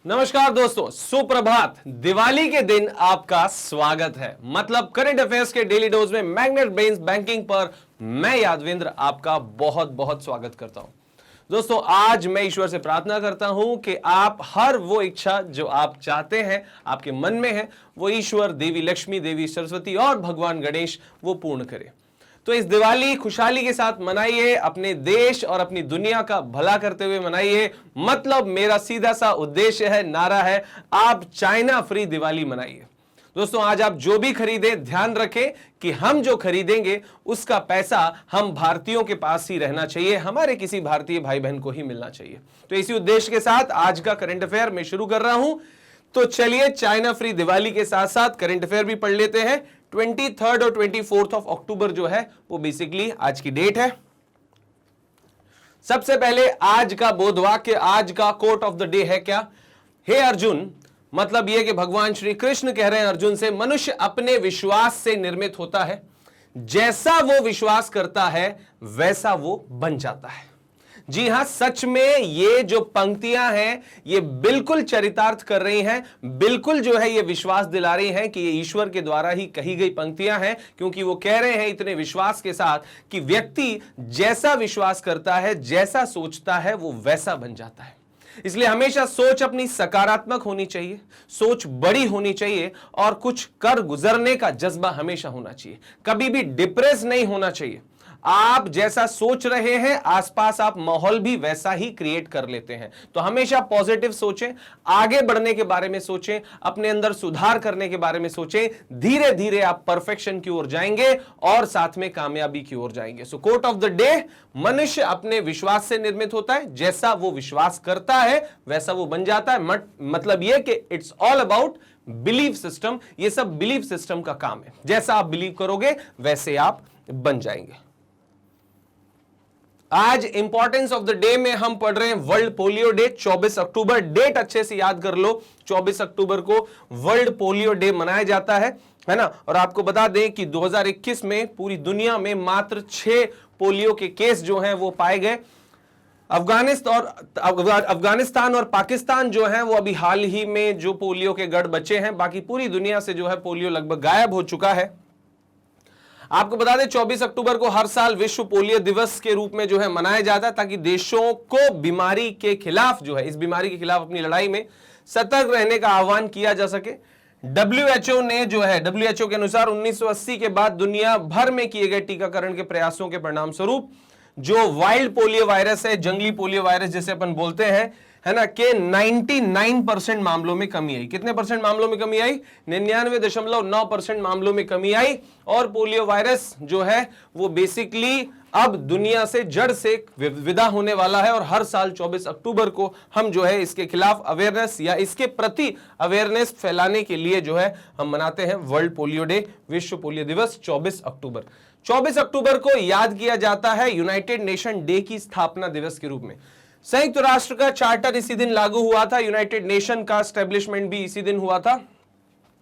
नमस्कार दोस्तों, सुप्रभात। दिवाली के दिन आपका स्वागत है। मतलब करंट अफेयर्स के डेली डोज में मैग्नेट ब्रेन्स बैंकिंग पर मैं यादवेंद्र आपका बहुत बहुत स्वागत करता हूं। दोस्तों, आज मैं ईश्वर से प्रार्थना करता हूं कि आप हर वो इच्छा जो आप चाहते हैं, आपके मन में है, वो ईश्वर, देवी लक्ष्मी, देवी सरस्वती और भगवान गणेश वो पूर्ण करे। तो इस दिवाली खुशहाली के साथ मनाइए, अपने देश और अपनी दुनिया का भला करते हुए मनाइए। मतलब मेरा सीधा सा उद्देश्य है, नारा है, आप चाइना फ्री दिवाली मनाइए। दोस्तों, आज आप जो भी खरीदें, ध्यान रखें कि हम जो खरीदेंगे उसका पैसा हम भारतीयों के पास ही रहना चाहिए, हमारे किसी भारतीय भाई बहन को ही मिलना चाहिए। तो इसी उद्देश्य के साथ आज का करंट अफेयर मैं शुरू कर रहा हूं। तो चलिए, चाइना फ्री दिवाली के साथ साथ करंट अफेयर भी पढ़ लेते हैं। 23 और 24 ऑफ अक्टूबर जो है वो बेसिकली आज की डेट है। सबसे पहले आज का बोध वाक्य, आज का कोट ऑफ द डे है क्या? हे अर्जुन, मतलब यह कि भगवान श्री कृष्ण कह रहे हैं अर्जुन से, मनुष्य अपने विश्वास से निर्मित होता है। जैसा वो विश्वास करता है वैसा वो बन जाता है। जी हां, सच में ये जो पंक्तियां हैं ये बिल्कुल चरितार्थ कर रही हैं, बिल्कुल जो है ये विश्वास दिला रही हैं कि ये ईश्वर के द्वारा ही कही गई पंक्तियां हैं, क्योंकि वो कह रहे हैं इतने विश्वास के साथ कि व्यक्ति जैसा विश्वास करता है, जैसा सोचता है, वो वैसा बन जाता है। इसलिए हमेशा सोच अपनी सकारात्मक होनी चाहिए, सोच बड़ी होनी चाहिए और कुछ कर गुजरने का जज्बा हमेशा होना चाहिए। कभी भी डिप्रेस नहीं होना चाहिए। आप जैसा सोच रहे हैं, आसपास आप माहौल भी वैसा ही क्रिएट कर लेते हैं। तो हमेशा पॉजिटिव सोचें, आगे बढ़ने के बारे में सोचें, अपने अंदर सुधार करने के बारे में सोचें। धीरे धीरे आप परफेक्शन की ओर जाएंगे और साथ में कामयाबी की ओर जाएंगे। सो कोट ऑफ द डे, मनुष्य अपने विश्वास से निर्मित होता है। जैसा वो विश्वास करता है वैसा वो बन जाता है। मतलब यह कि it's all about belief system. ये सब बिलीफ सिस्टम का काम है। जैसा आप बिलीव करोगे वैसे आप बन जाएंगे। आज इंपॉर्टेंस ऑफ द डे में हम पढ़ रहे हैं वर्ल्ड पोलियो डे, 24 अक्टूबर। डेट अच्छे से याद कर लो, 24 अक्टूबर को वर्ल्ड पोलियो डे मनाया जाता है ना। और आपको बता दें कि 2021 में पूरी दुनिया में मात्र 6 पोलियो के केस जो हैं वो पाए गए। अफगानिस्तान और पाकिस्तान जो है वो अभी हाल ही में जो पोलियो के गढ़ बचे हैं, बाकी पूरी दुनिया से जो है पोलियो लगभग गायब हो चुका है। आपको बता दें 24 अक्टूबर को हर साल विश्व पोलियो दिवस के रूप में जो है मनाया जाता है, ताकि देशों को बीमारी के खिलाफ जो है, इस बीमारी के खिलाफ अपनी लड़ाई में सतर्क रहने का आह्वान किया जा सके। WHO ने जो है, WHO के अनुसार 1980 के बाद दुनिया भर में किए गए टीकाकरण के प्रयासों के परिणाम स्वरूप जो वाइल्ड पोलियो वायरस है, जंगली पोलियो वायरस जैसे अपन बोलते हैं, है ना, के 99% मामलों में कमी आई। कितने परसेंट मामलों में कमी आई? 99.9% मामलों में कमी आई। और पोलियो वायरस जो है वो बेसिकली अब दुनिया से जड़ से विदा होने वाला है। और हर साल 24 अक्टूबर को हम जो है इसके खिलाफ अवेयरनेस या इसके प्रति अवेयरनेस फैलाने के लिए जो है हम मनाते हैं वर्ल्ड पोलियो डे, विश्व पोलियो दिवस 24 अक्टूबर। 24 अक्टूबर को याद किया जाता है यूनाइटेड नेशन डे की स्थापना दिवस के रूप में। संयुक्त राष्ट्र का चार्टर इसी दिन लागू हुआ था, यूनाइटेड नेशन का एस्टेब्लिशमेंट भी इसी दिन हुआ था।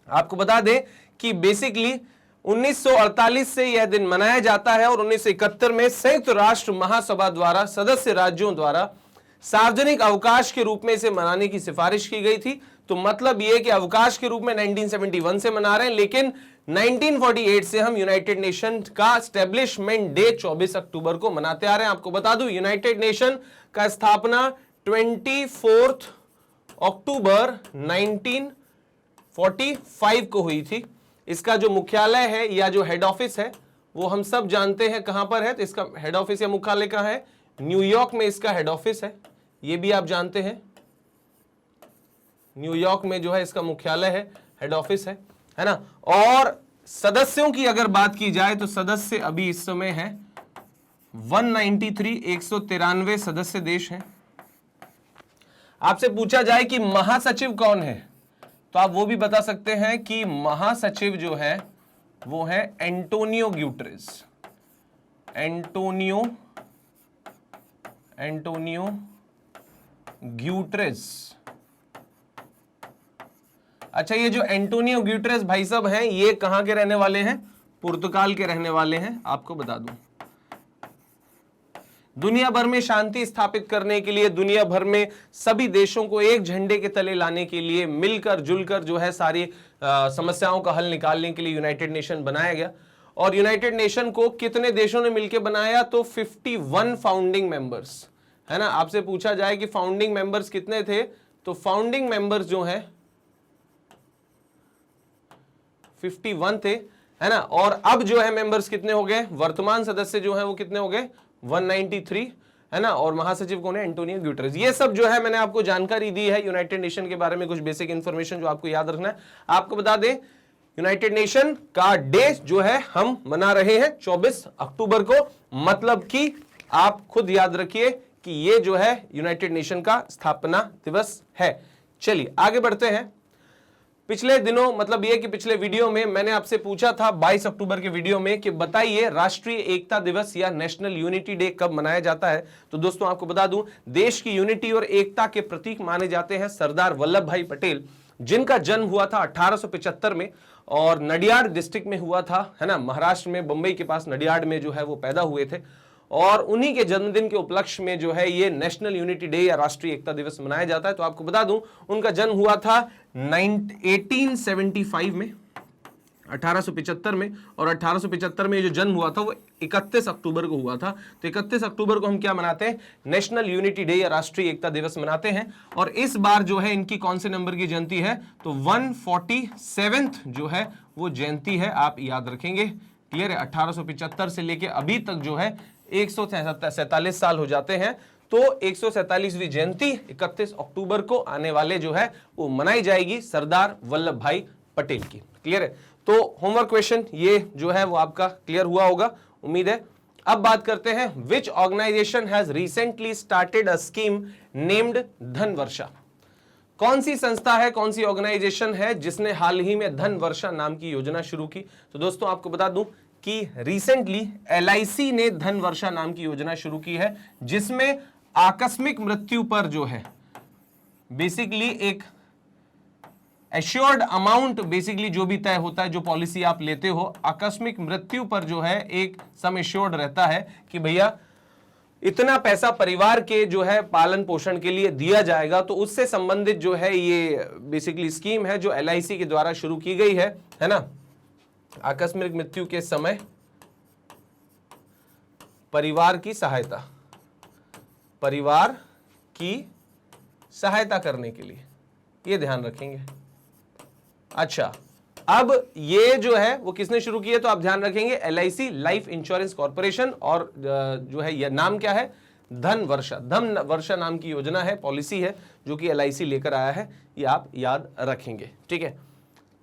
आपको बता दें कि बेसिकली 1948 से यह दिन मनाया जाता है और 1971 में संयुक्त राष्ट्र महासभा द्वारा सदस्य राज्यों द्वारा सार्वजनिक अवकाश के रूप में इसे मनाने की सिफारिश की गई थी। तो मतलब यह कि अवकाश के रूप में 1971 से मना रहे हैं, लेकिन 1948 से हम यूनाइटेड नेशन का एस्टेब्लिशमेंट डे 24 अक्टूबर को मनाते आ रहे हैं। आपको बता दूं, यूनाइटेड नेशन का स्थापना 24 अक्टूबर 1945 को हुई थी। इसका जो मुख्यालय है या जो हेड ऑफिस है वो हम सब जानते हैं कहां पर है। तो इसका हेड ऑफिस या मुख्यालय कहां है? न्यूयॉर्क में इसका हेड ऑफिस है, ये भी आप जानते हैं। न्यूयॉर्क में जो है इसका मुख्यालय है, हेड ऑफिस है ना। और सदस्यों की अगर बात की जाए तो सदस्य अभी इस समय है 193, 193 सदस्य देश हैं। आपसे पूछा जाए कि महासचिव कौन है, तो आप वो भी बता सकते हैं कि महासचिव जो है वो है एंटोनियो ग्यूटेरेस। Antonio Guterres. अच्छा, ये जो एंटोनियो ग्यूटेरेस भाई साहब हैं, ये कहां के रहने वाले हैं? पुर्तगाल के रहने वाले हैं। आपको बता दूं दुनिया भर में शांति स्थापित करने के लिए, दुनिया भर में सभी देशों को एक झंडे के तले लाने के लिए, मिलकर जुलकर जो है सारी समस्याओं का हल निकालने के लिए यूनाइटेड नेशन बनाया गया। और यूनाइटेड नेशन को कितने देशों ने मिलकर बनाया? तो 51 फाउंडिंग मेंबर्स, है ना। आपसे पूछा जाए कि फाउंडिंग मेंबर्स कितने थे, तो फाउंडिंग मेंबर्स जो है 51 थे, है ना। और अब जो है मेंबर्स कितने हो गए? वर्तमान सदस्य जो है वो कितने हो गए? 193, है ना। और महासचिव कौन है? Antonio Guterres. ये सब जो है मैंने आपको जानकारी दी है यूनाइटेड नेशन के बारे में, कुछ बेसिक इंफॉर्मेशन जो आपको याद रखना है। आपको बता दें यूनाइटेड नेशन का डे जो है हम मना रहे हैं 24 अक्टूबर को, मतलब कि आप खुद याद रखिए कि ये जो है यूनाइटेड नेशन का स्थापना दिवस है। चलिए आगे बढ़ते हैं। पिछले दिनों, मतलब ये कि पिछले वीडियो में मैंने आपसे पूछा था 22 अक्टूबर के वीडियो में कि बताइए राष्ट्रीय एकता दिवस या नेशनल यूनिटी डे कब मनाया जाता है। तो दोस्तों आपको बता दूं, देश की यूनिटी और एकता के प्रतीक माने जाते हैं सरदार वल्लभ भाई पटेल, जिनका जन्म हुआ था 1875 में और नडियाड डिस्ट्रिक्ट में हुआ था, है ना। महाराष्ट्र में बंबई के पास नडियाड में जो है वो पैदा हुए थे। और उन्हीं के जन्मदिन के उपलक्ष्य में जो है ये नेशनल यूनिटी डे या राष्ट्रीय एकता दिवस मनाया जाता है। तो आपको बता दूं उनका जन्म हुआ था 1875 में, 1875 में। और 1875 में जो जन्म हुआ था वो 31 अक्टूबर को हुआ था। तो 31 अक्टूबर को हम क्या मनाते हैं? नेशनल यूनिटी डे या राष्ट्रीय एकता दिवस मनाते हैं। और इस बार जो है इनकी कौन से नंबर की जयंती है? तो 147th जो है वो जयंती है, आप याद रखेंगे। क्लियर है? 1875 से लेके अभी तक जो है 147 साल हो जाते हैं। तो 147वीं जयंती 31 अक्टूबर को आने वाले जो है वो मनाई जाएगी सरदार वल्लभ भाई पटेल की। क्लियर है? तो होमवर्क क्वेश्चन ये जो है वो आपका क्लियर हुआ होगा, उम्मीद है। अब बात करते हैं, which organisation has recently started a scheme named Dhan Varsha. कौन सी संस्था है, कौन सी ऑर्गेनाइजेशन है जिसने हाल ही में धन वर्षा नाम की योजना शुरू की? तो दोस्तों आपको बता दूं कि रिसेंटली LIC ने धन वर्षा नाम की योजना शुरू की है, जिसमें आकस्मिक मृत्यु पर जो है बेसिकली एक एश्योर्ड अमाउंट, बेसिकली जो भी तय होता है, जो पॉलिसी आप लेते हो, आकस्मिक मृत्यु पर जो है एक सम एश्योर्ड रहता है कि भैया इतना पैसा परिवार के जो है पालन पोषण के लिए दिया जाएगा। तो उससे संबंधित जो है ये बेसिकली स्कीम है जो LIC के द्वारा शुरू की गई है ना। आकस्मिक मृत्यु के समय परिवार की सहायता, परिवार की सहायता करने के लिए, ये ध्यान रखेंगे। अच्छा, अब ये जो है वो किसने शुरू किया? तो आप ध्यान रखेंगे LIC लाइफ इंश्योरेंस कॉर्पोरेशन। और जो है यह नाम क्या है? धन वर्षा। धन वर्षा नाम की योजना है, पॉलिसी है जो कि LIC लेकर आया है, ये आप याद रखेंगे। ठीक है,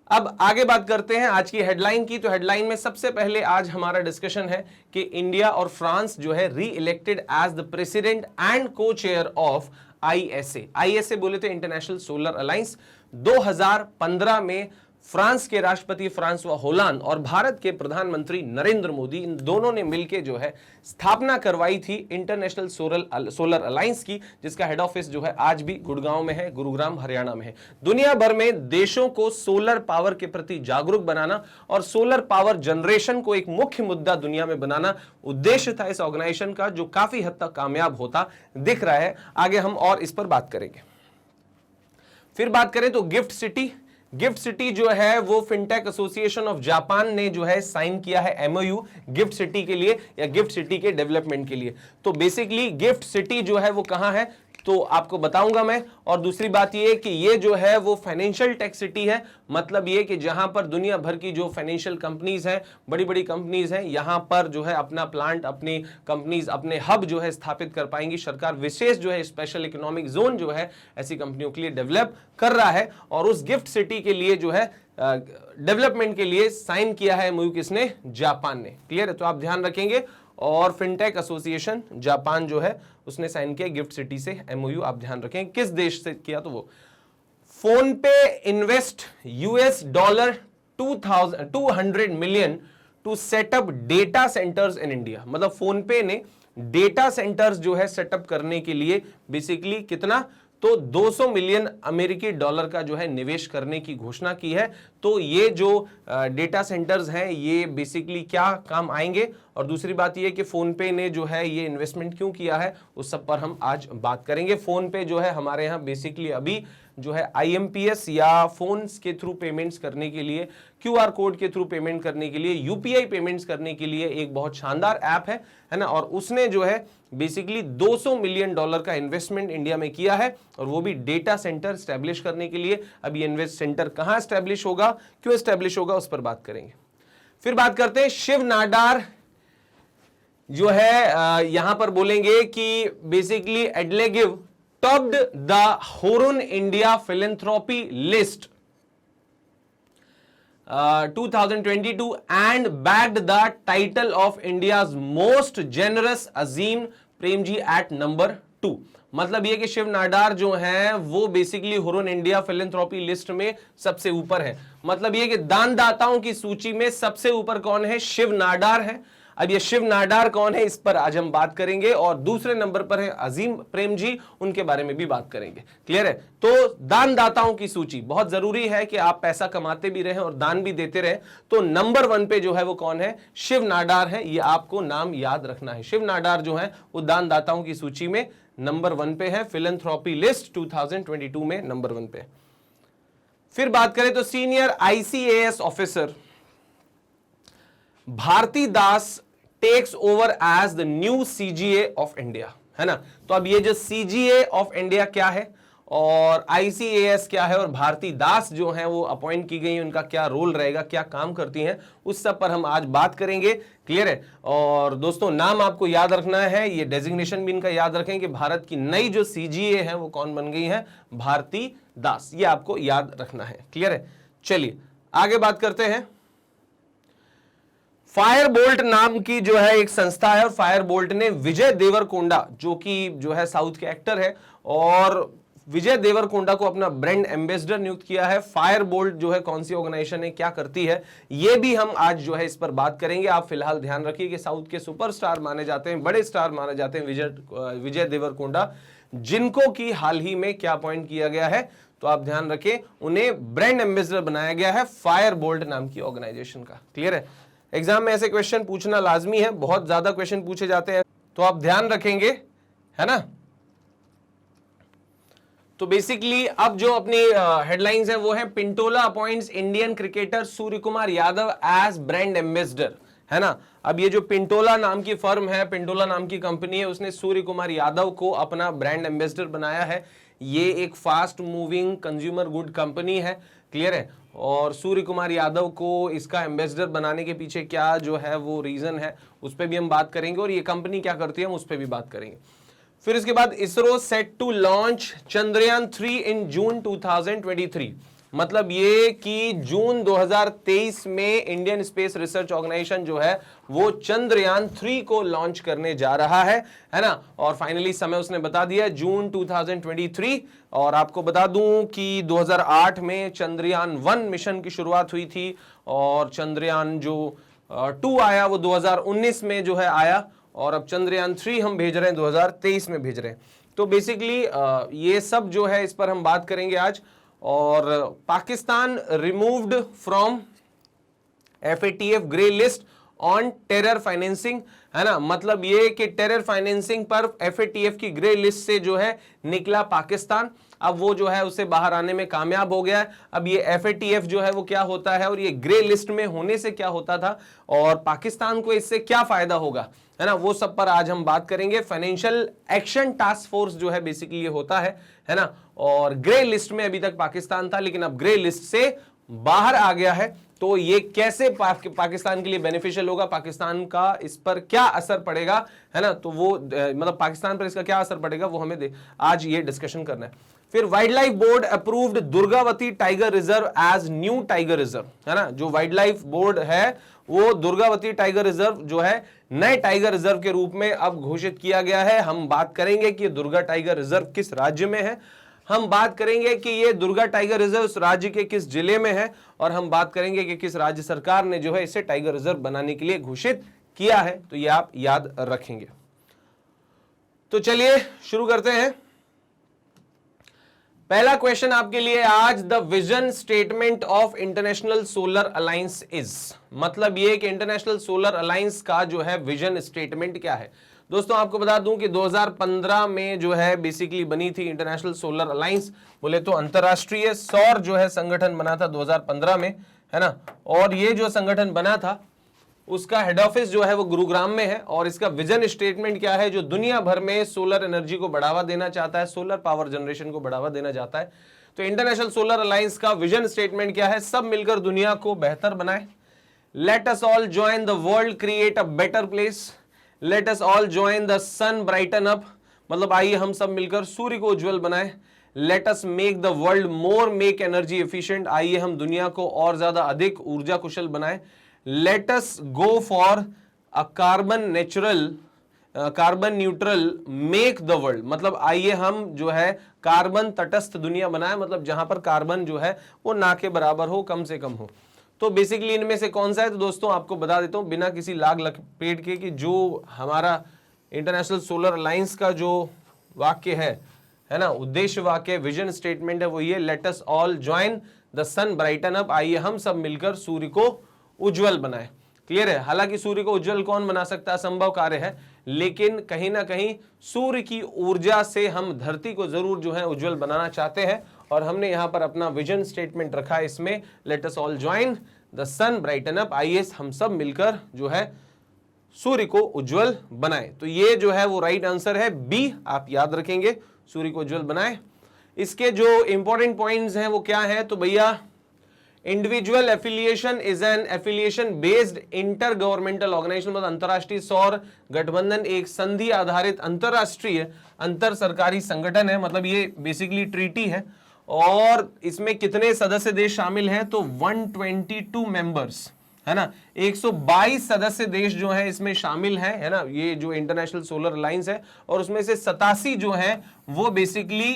अब आगे बात करते हैं आज की हेडलाइन की। तो हेडलाइन में सबसे पहले आज हमारा डिस्कशन है कि इंडिया और फ्रांस जो है re elected as the president and co chair of ISA बोले तो इंटरनेशनल सोलर अलायंस। 2015 में फ्रांस के राष्ट्रपति फ्रांसवा होलांद और भारत के प्रधानमंत्री नरेंद्र मोदी, इन दोनों ने मिलकर जो है स्थापना करवाई थी इंटरनेशनल सोलर अलायंस की, जिसका हेड ऑफिस जो है आज भी गुड़गांव में है, गुरुग्राम हरियाणा में है। दुनिया भर में देशों को सोलर पावर के प्रति जागरूक बनाना और सोलर पावर जनरेशन को एक मुख्य मुद्दा दुनिया में बनाना उद्देश्य था इस ऑर्गेनाइजेशन का, जो काफी हद तक कामयाब होता दिख रहा है। आगे हम और इस पर बात करेंगे। फिर बात करें तो गिफ्ट सिटी जो है वो फिनटेक एसोसिएशन ऑफ जापान ने जो है साइन किया है MOU गिफ्ट सिटी के लिए या गिफ्ट सिटी के डेवलपमेंट के लिए। तो बेसिकली गिफ्ट सिटी जो है वो कहां है तो आपको बताऊंगा मैं। और दूसरी बात ये कि ये जो है वो फाइनेंशियल टेक सिटी है, मतलब ये कि जहां पर दुनिया भर की जो फाइनेंशियल कंपनीज हैं, बड़ी बड़ी कंपनीज हैं, यहां पर जो है अपना प्लांट, अपनी कंपनीज, अपने हब जो है स्थापित कर पाएंगी। सरकार विशेष जो है स्पेशल इकोनॉमिक जोन जो है ऐसी कंपनियों के लिए डेवलप कर रहा है। और उस गिफ्ट सिटी के लिए जो है डेवलपमेंट के लिए साइन किया है MOU किसने? जापान ने। क्लियर है? तो आप ध्यान रखेंगे। और फिनटेक एसोसिएशन जापान जो है उसने साइन किया गिफ्ट सिटी से MOU, आप ध्यान रखें किस देश से किया। तो वो PhonePe invest $200 million to set up data centres in India. मतलब फोन पे ने डेटा सेंटर्स जो है सेटअप करने के लिए बेसिकली कितना तो 200 मिलियन अमेरिकी डॉलर का जो है निवेश करने की घोषणा की है। तो ये जो डेटा सेंटर्स हैं ये बेसिकली क्या काम आएंगे, और दूसरी बात ये कि फोन पे ने जो है ये इन्वेस्टमेंट क्यों किया है उस सब पर हम आज बात करेंगे। फोन पे जो है हमारे यहाँ बेसिकली अभी जो है IMPS या फोन्स के थ्रू पेमेंट्स करने के लिए, QR कोड के थ्रू पेमेंट करने के लिए, UPI पेमेंट्स करने के लिए एक बहुत शानदार ऐप है ना, और उसने जो है बेसिकली 200 मिलियन डॉलर का इन्वेस्टमेंट इंडिया में किया है, और वो भी डेटा सेंटर स्टैब्लिश करने के लिए। अब ये इन्वेस्ट सेंटर कहां स्टैब्लिश होगा, क्यों स्टैब्लिश होगा, उस पर बात करेंगे। फिर बात करते हैं शिव नाडार जो है यहां पर बोलेंगे कि basically EdelGive topped the Hurun India philanthropy list 2022 and bagged the title of India's most generous Azim Premji at number 2। मतलब ये कि शिव नाडार जो हैं वो basically Hurun India philanthropy list में सबसे ऊपर है। मतलब ये कि दानदाताओं की सूची में सबसे ऊपर कौन है, शिव नाडार है। अब ये शिव नाडार कौन है इस पर आज हम बात करेंगे, और दूसरे नंबर पर है अजीम प्रेम जी, उनके बारे में भी बात करेंगे। क्लियर है। तो दानदाताओं की सूची बहुत जरूरी है कि आप पैसा कमाते भी रहें और दान भी देते रहें। तो नंबर 1 पे जो है वो कौन है, शिव नाडार है। ये आपको नाम याद रखना है। शिव नाडार जो है वो दानदाताओं की सूची में नंबर 1 पे है, फिलैंथ्रोपी लिस्ट 2022 में नंबर 1 पे। फिर बात करें तो senior ICAS officer Bharti Das takes over as the new CGA of India, है ना। तो अब ये जो CGA ऑफ इंडिया क्या है और ICAS क्या है और भारती दास जो है वो अपॉइंट की गई, उनका क्या रोल रहेगा, क्या काम करती हैं, उस सब पर हम आज बात करेंगे। क्लियर है। और दोस्तों नाम आपको याद रखना है, ये डेजिग्नेशन भी इनका याद रखें कि भारत की नई जो CGA है वो कौन बन गई है, भारती दास, ये आपको याद रखना है। क्लियर है। चलिए आगे बात करते हैं। फायरबोल्ट नाम की जो है एक संस्था है, और फायरबोल्ट ने विजय देवरकोंडा जो कि जो है साउथ के एक्टर है, और विजय देवरकोंडा को अपना ब्रांड एम्बेसडर नियुक्त किया है। फायरबोल्ट जो है कौन सी ऑर्गेनाइजेशन है, क्या करती है, ये भी हम आज जो है इस पर बात करेंगे। आप फिलहाल ध्यान रखिए कि साउथ के सुपरस्टार माने जाते हैं, बड़े स्टार माने जाते हैं विजय देवरकोंडा, जिनको की हाल ही में क्या अपॉइंट किया गया है, तो आप ध्यान रखें उन्हें ब्रांड एम्बेसडर बनाया गया है फायरबोल्ट नाम की ऑर्गेनाइजेशन का। क्लियर है। एग्जाम में ऐसे क्वेश्चन पूछना लाजमी है, बहुत ज्यादा क्वेश्चन पूछे जाते हैं, तो आप ध्यान रखेंगे, है ना। तो बेसिकली अब जो अपनी हेडलाइंस है वो है Pintola appoints Indian cricketer Surya Kumar Yadav as brand ambassador, है ना। अब ये जो पिंटोला नाम की फर्म है, पिंटोला नाम की कंपनी है, उसने सूर्य कुमार यादव को अपना ब्रांड एम्बेसडर बनाया है। ये एक fast moving consumer good company है। क्लियर है। और सूर्य कुमार यादव को इसका एम्बेसडर बनाने के पीछे क्या जो है वो रीजन है, उस पर भी हम बात करेंगे, और ये कंपनी क्या करती है हम उस पर भी बात करेंगे। फिर इसके बाद ISRO set to launch Chandrayaan 3 in June 2023। मतलब ये कि जून 2023 में इंडियन स्पेस रिसर्च ऑर्गेनाइजेशन जो है वो चंद्रयान 3 को लॉन्च करने जा रहा है ना। और फाइनली समय उसने बता दिया जून 2023। और आपको बता दूं कि 2008 में चंद्रयान 1 मिशन की शुरुआत हुई थी, और चंद्रयान जो 2 आया वो 2019 में जो है आया, और अब चंद्रयान 3 हम भेज रहे हैं 2023 में भेज रहे हैं। तो बेसिकली ये सब जो है इस पर हम बात करेंगे आज। और Pakistan removed from FATF grey list on terror financing, है ना। मतलब ये कि टेरर फाइनेंसिंग पर FATF की ग्रे लिस्ट से जो है निकला पाकिस्तान, अब वो जो है उससे बाहर आने में कामयाब हो गया है। अब ये FATF जो है वो क्या होता है, और ये ग्रे लिस्ट में होने से क्या होता था, और पाकिस्तान को इससे क्या फायदा होगा, है ना, वो सब पर आज हम बात करेंगे। फाइनेंशियल एक्शन टास्क फोर्स जो है बेसिकली ये होता है ना। और ग्रे लिस्ट में अभी तक पाकिस्तान था, लेकिन अब ग्रे लिस्ट से बाहर आ गया है। तो ये कैसे पाकिस्तान के लिए बेनिफिशियल होगा, पाकिस्तान का इस पर क्या असर पड़ेगा, है ना। तो वो मतलब पाकिस्तान पर इसका क्या असर पड़ेगा वो हमें आज ये डिस्कशन करना है। फिर wildlife board approved Durgavati tiger reserve as new tiger reserve, है ना। जो वाइल्ड लाइफ बोर्ड है वो दुर्गावती टाइगर रिजर्व जो है नए टाइगर रिजर्व के रूप में अब घोषित किया गया है। हम बात करेंगे कि दुर्गा टाइगर रिजर्व किस राज्य में है, हम बात करेंगे कि ये दुर्गा टाइगर रिजर्व उस राज्य के किस जिले में है, और हम बात करेंगे कि किस राज्य सरकार ने जो है इसे टाइगर रिजर्व बनाने के लिए घोषित किया है। तो ये आप याद रखेंगे। तो चलिए शुरू करते हैं। पहला क्वेश्चन आपके लिए आज, the vision statement of international Solar alliance is, मतलब ये कि इंटरनेशनल सोलर अलायंस का जो है विजन स्टेटमेंट क्या है। दोस्तों आपको बता दूं कि 2015 में जो है बेसिकली बनी थी इंटरनेशनल सोलर अलायंस, बोले तो अंतरराष्ट्रीय सौर जो है संगठन बना था 2015 में, है ना। और ये जो संगठन बना था उसका हेड ऑफिस जो है वो गुरुग्राम में है, और इसका विजन स्टेटमेंट क्या है, जो दुनिया भर में सोलर एनर्जी को बढ़ावा देना चाहता है, सोलर पावर जनरेशन को बढ़ावा देना चाहता है। तो इंटरनेशनल सोलर अलायंस का विजन स्टेटमेंट क्या है, सब मिलकर दुनिया को बेहतर बनाए। Let us all join the world create a better place, let us all join the sun brighten up, मतलब आइए हम सब मिलकर सूर्य को उज्जवल बनाए। Let us make the world more make energy efficient, आइए हम दुनिया को और ज्यादा अधिक ऊर्जा कुशल बनाए। Let us go for a carbon neutral make the world, मतलब आइए हम जो है कार्बन तटस्थ दुनिया बनाए, मतलब जहां पर कार्बन जो है वो ना के बराबर हो, कम से कम हो। तो बेसिकली इनमें से कौन सा है, तो दोस्तों आपको बता देता हूं बिना किसी लाग लपेट के कि जो हमारा इंटरनेशनल सोलर अलायंस का जो वाक्य है ना, उद्देश्य वाक्य, विजन स्टेटमेंट है, वो ये, let us all join the sun brighten up, आइए हम सब मिलकर सूर्य को उज्जवल बनाए। क्लियर है। हालांकि सूर्य को उज्जवल कौन बना सकता है, असंभव कार्य है, लेकिन कहीं ना कहीं सूर्य की ऊर्जा से हम धरती को जरूर जो है उज्जवल बनाना चाहते हैं, और हमने यहां पर अपना विजन स्टेटमेंट रखा है इसमें, let us all join the sun brighten up, आइए हम सब मिलकर जो है सूर्य को उज्जवल बनाए। तो ये जो है वो राइट आंसर है बी, आप याद रखेंगे, सूर्य को उज्जवल बनाए। इसके जो इंपॉर्टेंट पॉइंट्स हैं वो क्या है, तो भैया individual affiliation is an affiliation based inter governmental organisation, मतलब अंतरराष्ट्रीय सौर गठबंधन एक संधि आधारित अंतरराष्ट्रीय अंतर सरकारी संगठन है, मतलब ये बेसिकली ट्रीटी है। और इसमें कितने सदस्य देश शामिल हैं, तो 122 मेंबर्स, है ना, 122 सदस्य देश जो है इसमें शामिल हैं, है ना, ये जो इंटरनेशनल सोलर अलायंस है। और उसमें से 87 जो है वो बेसिकली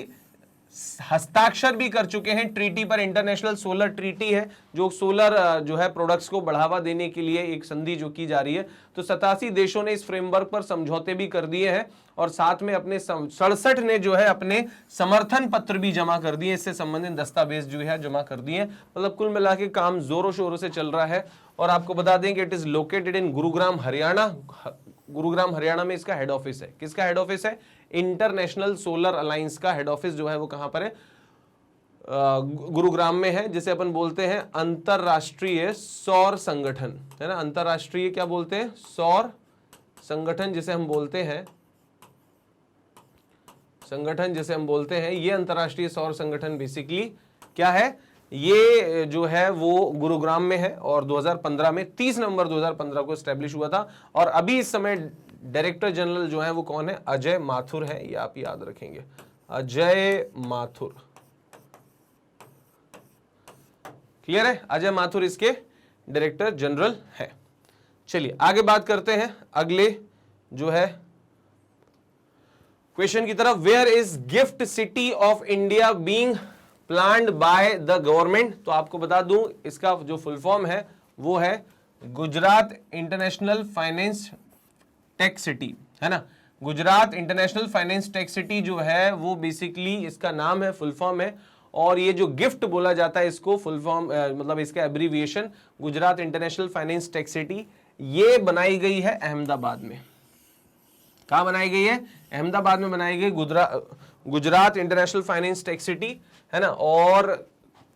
हस्ताक्षर भी कर चुके हैं ट्रीटी पर। इंटरनेशनल सोलर ट्रीटी है जो सोलर जो है प्रोडक्ट्स को बढ़ावा देने के लिए एक संधि जो की जा रही है। तो 87 देशों ने इस फ्रेमवर्क पर समझौते भी कर दिए हैं, और साथ में अपने 67 ने जो है अपने समर्थन पत्र भी जमा कर दिए, इससे संबंधित दस्तावेज जो है जमा कर दिए। मतलब कुल मिला के काम जोरों शोरों से चल रहा है। और आपको बता दें कि it is located in Gurugram Haryana. Gurugram Haryana में इसका हेड ऑफिस है। किसका हेड ऑफिस है, इंटरनेशनल सोलर अलायंस का हेड ऑफिस जो है वो कहां पर है, गुरुग्राम में है, जिसे अपन बोलते हैं अंतरराष्ट्रीय सौर संगठन, है ना। अंतरराष्ट्रीय क्या बोलते हैं, सौर संगठन जिसे हम बोलते हैं, संगठन जिसे हम बोलते हैं, ये अंतरराष्ट्रीय सौर संगठन बेसिकली क्या है, ये जो है वो गुरुग्राम में है। और 2015 में 30 नवंबर 2015 को एस्टेब्लिश हुआ था। और अभी इस समय डायरेक्टर जनरल जो है वो कौन है, अजय माथुर है, ये आप याद रखेंगे, अजय माथुर। क्लियर है, अजय माथुर इसके डायरेक्टर जनरल है। चलिए आगे बात करते हैं अगले जो है क्वेश्चन की तरफ। Where is GIFT City of India being planned by the government. तो आपको बता दूं इसका जो फुल फॉर्म है वो है Gujarat international finance tech city, है ना। Gujarat international finance tech city जो है वो बेसिकली इसका नाम है, फुल फॉर्म है। और ये जो गिफ्ट बोला जाता है इसको फुल फॉर्म मतलब इसका abbreviation Gujarat international finance tech city, ये बनाई गई है अहमदाबाद में। कहां बनाई गई है, अहमदाबाद में बनाई गई Gujarat international finance tech city, है ना। और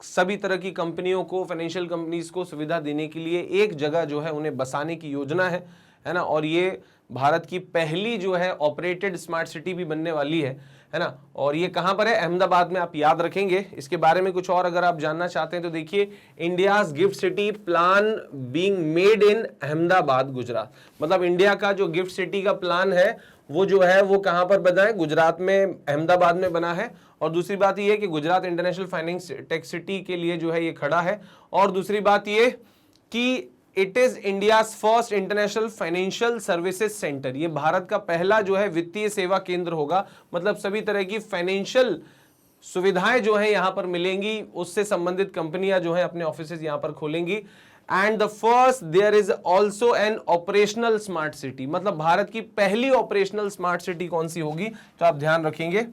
सभी तरह की कंपनियों को, फाइनेंशियल कंपनीज को सुविधा देने के लिए एक जगह जो है उन्हें बसाने की योजना है ना। और ये भारत की पहली जो है ऑपरेटेड स्मार्ट सिटी भी बनने वाली है ना। और ये कहां पर है, अहमदाबाद में, आप याद रखेंगे। इसके बारे में कुछ और अगर आप जानना चाहते हैं तो देखिए, India's gift city plan being made in Ahmedabad Gujarat, मतलब इंडिया का जो गिफ्ट सिटी का प्लान है वो जो है वो कहां पर बना है, गुजरात में, अहमदाबाद में बना है। और दूसरी बात ये है कि Gujarat international finance tech city के लिए जो है ये खड़ा है। और दूसरी बात ये कि it is India first international financial services centre, ये भारत का पहला जो है वित्तीय सेवा केंद्र होगा। मतलब सभी तरह की फाइनेंशियल सुविधाएं जो है यहां पर मिलेंगी, उससे संबंधित कंपनियां जो है अपने ऑफिसेज यहां पर खोलेंगी। And the first there is also an operational smart city, मतलब भारत की पहली ऑपरेशनल स्मार्ट सिटी कौन सी होगी, तो आप ध्यान रखेंगे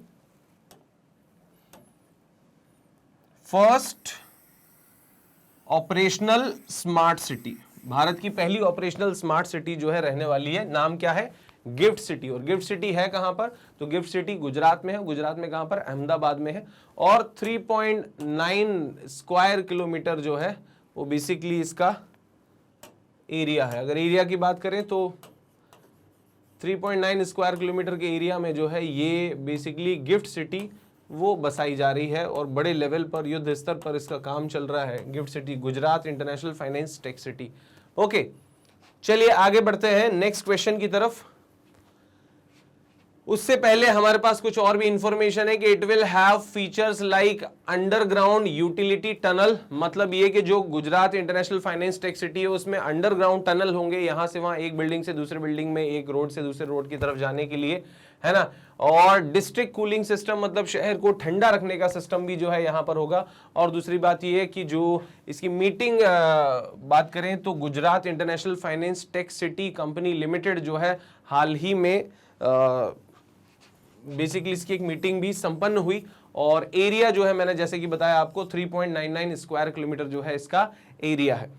first operational smart city, Bharat की पहली ऑपरेशनल स्मार्ट सिटी जो है रहने वाली है, नाम क्या है? Gift city. और गिफ्ट सिटी है कहां पर? तो गिफ्ट सिटी गुजरात में है। गुजरात में कहां पर? अहमदाबाद में है। और 3.9 स्क्वायर किलोमीटर जो है वो बेसिकली इसका एरिया है। अगर एरिया की बात करें तो 3.9 स्क्वायर किलोमीटर के एरिया में जो है ये बेसिकली गिफ्ट सिटी वो बसाई जा रही है और बड़े लेवल पर, युद्ध स्तर पर इसका काम चल रहा है। Gift city Gujarat international finance tech city. Okay, चलिए आगे बढ़ते हैं नेक्स्ट क्वेश्चन की तरफ। उससे पहले हमारे पास कुछ और भी इंफॉर्मेशन है कि it will have features like underground utility tunnel. मतलब ये कि जो Gujarat international finance tech city है उसमें अंडरग्राउंड टनल होंगे, यहां से वहां, एक बिल्डिंग से दूसरे बिल्डिंग में, एक रोड से दूसरे रोड की तरफ जाने के लिए, है ना। और डिस्ट्रिक्ट कूलिंग सिस्टम, मतलब शहर को ठंडा रखने का सिस्टम भी जो है यहां पर होगा। और दूसरी बात ये है कि जो इसकी मीटिंग बात करें तो Gujarat international finance tech city company limited जो है हाल ही में बेसिकली इसकी एक मीटिंग भी संपन्न हुई। और एरिया जो है मैंने जैसे कि बताया आपको 3.99 स्क्वायर किलोमीटर जो है इसका एरिया है।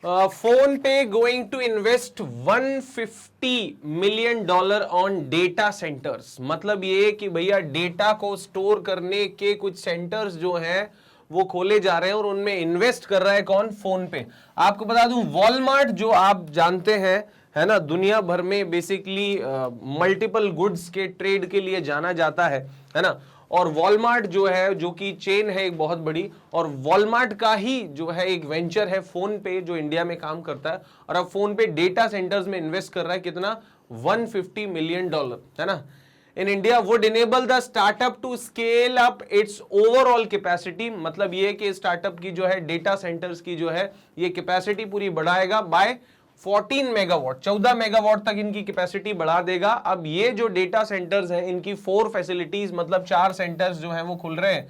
PhonePe going to invest $150 million on data centres. मतलब ये कि भैया डेटा को स्टोर करने के कुछ सेंटर्स जो हैं वो खोले जा रहे हैं और उनमें इन्वेस्ट कर रहा है कौन? फोन पे। आपको बता दूं वॉलमार्ट जो आप जानते हैं, है ना, दुनिया भर में बेसिकली मल्टीपल गुड्स के ट्रेड के लिए जाना जाता है ना। और वॉलमार्ट जो है, जो कि चेन है एक बहुत बड़ी, और वॉलमार्ट का ही जो है एक वेंचर है फोन पे जो इंडिया में काम करता है। और अब फोन पे डेटा सेंटर्स में इन्वेस्ट कर रहा है कितना? $150 मिलियन, है ना। In India would enable the startup to scale up its overall capacity. मतलब ये कि स्टार्टअप की जो है डेटा सेंटर्स की जो है ये कैपेसिटी पूरी बढ़ाएगा बाय 14 मेगावाट, 14 मेगावाट तक इनकी कैपेसिटी बढ़ा देगा। अब ये जो डेटा सेंटर्स हैं इनकी 4 फैसिलिटीज, मतलब 4 सेंटर्स जो हैं वो खुल रहे हैं।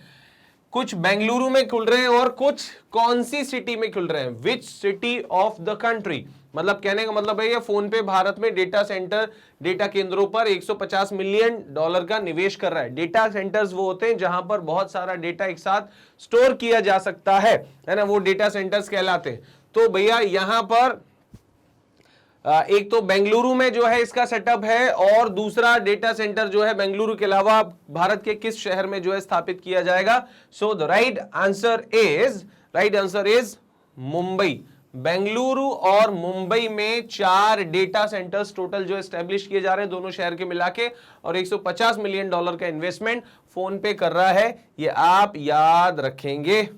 कुछ बेंगलुरु में खुल रहे हैं और कुछ कौन सी सिटी में खुल रहे हैं? Which city of the country. मतलब कहने का मतलब है ये फोन पे भारत में डेटा सेंटर, डेटा केंद्रों पर $150 मिलियन का निवेश कर रहा है। डेटा सेंटर्स वो होते हैं जहां पर बहुत सारा डेटा एक साथ स्टोर किया जा सकता है ना, वो डेटा सेंटर्स कहलाते हैं। तो भैया यहां पर एक तो बेंगलुरु में जो है इसका सेटअप है, और दूसरा डेटा सेंटर जो है बेंगलुरु के अलावा भारत के किस शहर में जो है स्थापित किया जाएगा? So the right answer is Mumbai. Bengaluru और मुंबई में 4 डेटा सेंटर्स टोटल जो एस्टेब्लिश किए जा रहे हैं दोनों शहर के मिला के, और $150 मिलियन का इन्वेस्टमेंट फोन पे कर रहा है, ये आप याद रखेंगे।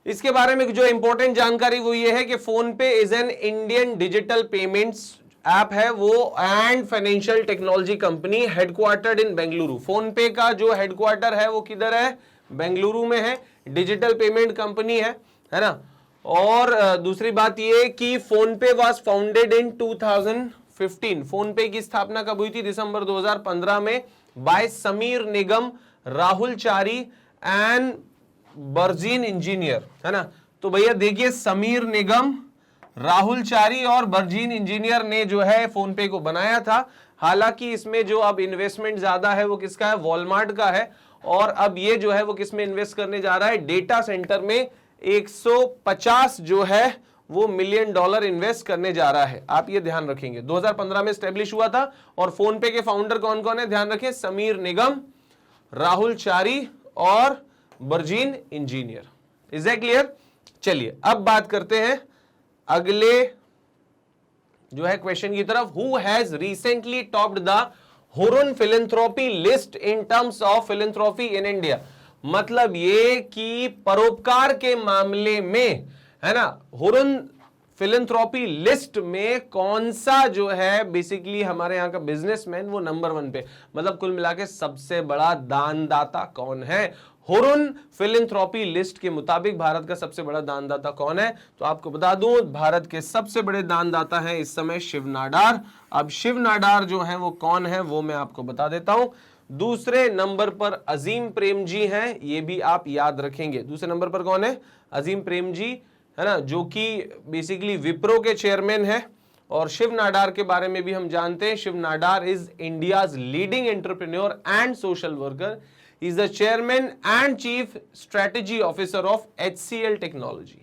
इसके बारे में जो इंपॉर्टेंट जानकारी वो ये है कि फोन पे is an Indian digital payments app है वो, and financial technology company headquartered in Bengaluru. Phone पे का जो हेडक्वार्टर है वो किधर है? बेंगलुरु में है। डिजिटल पेमेंट कंपनी है ना। और दूसरी बात ये कि फोन पे वाज फाउंडेड इन 2015। फोन पे की स्थापना कब हुई थी? दिसंबर 2015 में बाय समीर निगम, राहुल चारी एंड बर्जीन इंजीनियर, है ना। तो भैया देखिए समीर निगम, राहुल चारी और बर्जीन इंजीनियर ने जो है फोन पे को बनाया था। हालांकि इसमें जो अब इन्वेस्टमेंट ज्यादा है वो किसका है? वॉलमार्ट का है। और अब ये जो है वो किस में इन्वेस्ट करने जा रहा है? डेटा सेंटर में 150 जो है वो मिलियन डॉलर इन्वेस्ट करने जा रहा है। आप ये ध्यान रखेंगे। 2015 में स्टैब्लिश हुआ था। और फोन पे के फाउंडर कौन कौन है? ध्यान रखें, समीर निगम, राहुल चारी और बर्जीन इंजीनियर। Is that clear? चलिए अब बात करते हैं अगले जो है क्वेश्चन की तरफ। Who has recently topped the Hurun philanthropy list in terms of philanthropy in India. मतलब ये कि परोपकार के मामले में, है ना, हुरुन फिलैंथ्रोपी लिस्ट में कौन सा जो है बेसिकली हमारे यहां का बिजनेसमैन वो नंबर 1 पे, मतलब कुल मिला के सबसे बड़ा दानदाता कौन है? हुरुन फिलैंथ्रोपी लिस्ट के मुताबिक भारत का सबसे बड़ा दानदाता कौन है? तो आपको बता दूं भारत के सबसे बड़े दानदाता हैं इस समय शिव नाडार। अब शिव नाडार जो है वो कौन है वो मैं आपको बता देता हूं। दूसरे नंबर पर अजीम प्रेम जी हैं, ये भी आप याद रखेंगे। दूसरे नंबर पर कौन है? अजीम प्रेम जी, है ना, जो कि बेसिकली विप्रो के चेयरमैन है। और शिव नाडार के बारे में भी हम जानते हैं। Shiv Nadar is India's leading entrepreneur and social worker, is the chairman and chief strategy officer of HCL technology.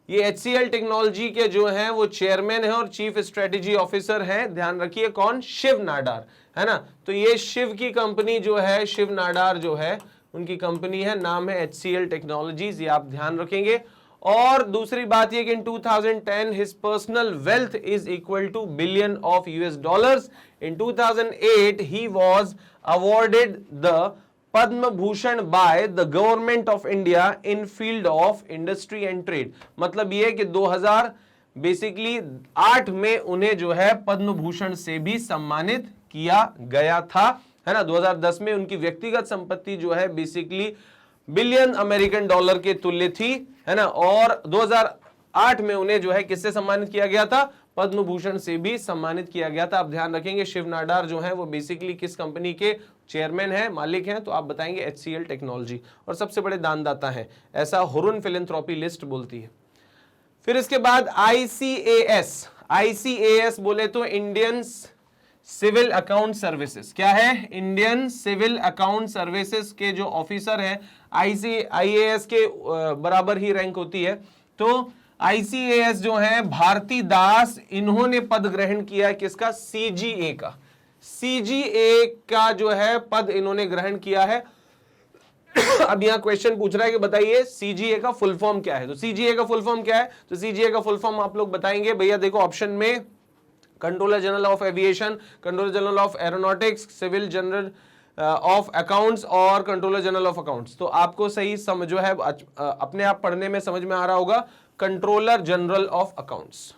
ये HCL टेक्नोलॉजी के जो हैं वो चेयरमैन है और चीफ स्ट्रेटेजी ऑफिसर हैं। ध्यान रखिए कौन, शिव नाडार, है ना। तो ये शिव की कंपनी जो है, शिव नाडार जो है उनकी कंपनी है, नाम है HCL टेक्नोलॉजीज, ये आप ध्यान रखेंगे। और दूसरी बात ये कि इन 2010 his personal wealth is equal two billion of US dollars. In 2008 he was awarded the Padma Bhushan bye the government of India in field of industry and trade. मतलब ये कि 2008 में उन्हें जो है पद्म भूषण से भी सम्मानित किया गया था, है ना। 2010 में उनकी व्यक्तिगत संपत्ति जो है बेसिकली बिलियन अमेरिकन डॉलर के तुल्य थी, है ना। और 2008 में उन्हें जो है किससे सम्मानित किया गया था, पद्म भूषण से भी सम्मानित किया गया था। आप ध्यान रखेंगे शिव नाडार जो है वो बेसिकली किस कंपनी के चेयरमैन है, मालिक हैं, तो आप बताएंगे HCL टेक्नोलॉजी, और सबसे बड़े दानदाता हैं, ऐसा हुरुन फिलैंथ्रोपी लिस्ट बोलती है। फिर इसके बाद ICAS बोले तो इंडियन सिविल अकाउंट सर्विसेज। क्या है, इंडियन सिविल अकाउंट सर्विसेज के जो ऑफिसर हैं, IAS के बराबर ही रैंक होती है। तो ICAS जो है भारती दास, इन्होंने पद ग्रहण किया किसका, CGA का। CGA का जो है पद इन्होंने ग्रहण किया है। अब यहां क्वेश्चन पूछ रहा है कि बताइए CGA का फुल फॉर्म क्या है। तो CGA का फुल फॉर्म क्या है, तो CGA का फुल फॉर्म आप लोग बताएंगे। भैया देखो ऑप्शन में controller general of aviation, controller general of aeronautics, civil general of accounts और कंट्रोलर जनरल ऑफ अकाउंट्स। तो आपको सही समझ जो है अपने आप पढ़ने में समझ में आ रहा होगा, controller general of accounts.